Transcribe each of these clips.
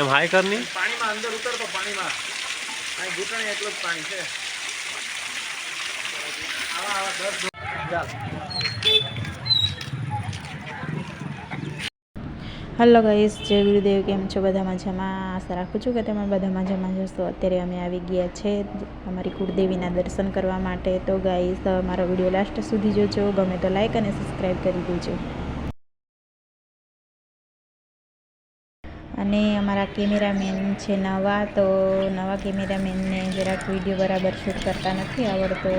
એમ high કરની પાણીમાં અંદર ઉતરતો પાણીમાં અહીં ઘૂંટણે એટલું જ પાણી છે. આવા આવા 10 હેલો ગાઈસ, જય ગુરુદેવ. કેમ છો? બધા મજામાં? આશા રાખું છું કે તમે બધા મજામાં જશો. અત્યારે અમે આવી ગયા છે અમારી કુળદેવીના દર્શન કરવા માટે. તો ગાઈસ, મારો વિડીયો લાસ્ટ સુધી જોજો. ગમે તો લાઈક અને સબસ્ક્રાઈબ કરી દેજો. અને અમારા કેમેરામેન છે નવા, તો નવા કેમેરામેનને જરાક વિડીયો બરાબર શૂટ કરતા નથી આવડતો.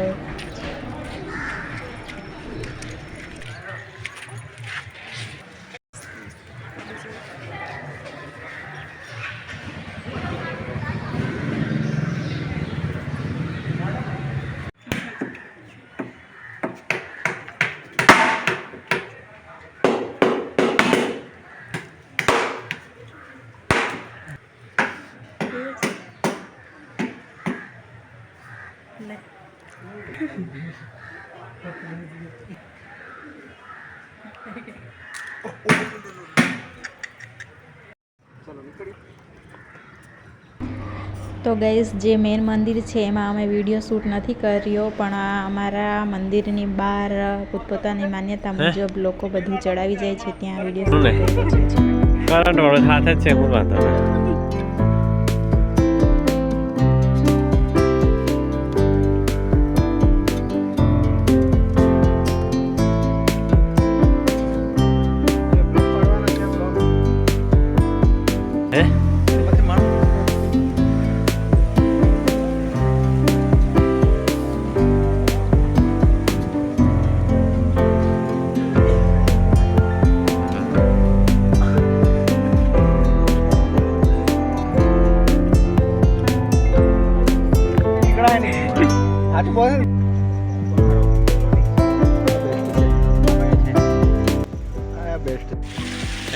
તો ગાઈસ, જે મેન મંદિર છે એમાં અમે વિડીયો શૂટ નથી કર્યો, પણ આ અમારા મંદિરની બહાર પોતપોતાની માન્યતા મુજબ લોકો બધું ચડાવી જાય છે, ત્યાં વિડીયો શૂટ કર્યો છે. કરંટ વાળો સાથે જ છે. હું વાત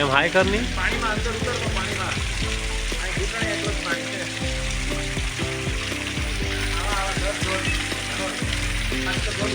એમ હાઈ કરની પાણીમાં અંદર ઉતરતો પાણીમાં અહીં ઘૂંટણે એટલું જ પાણી છે. આવા આવા 10 5 ઉપર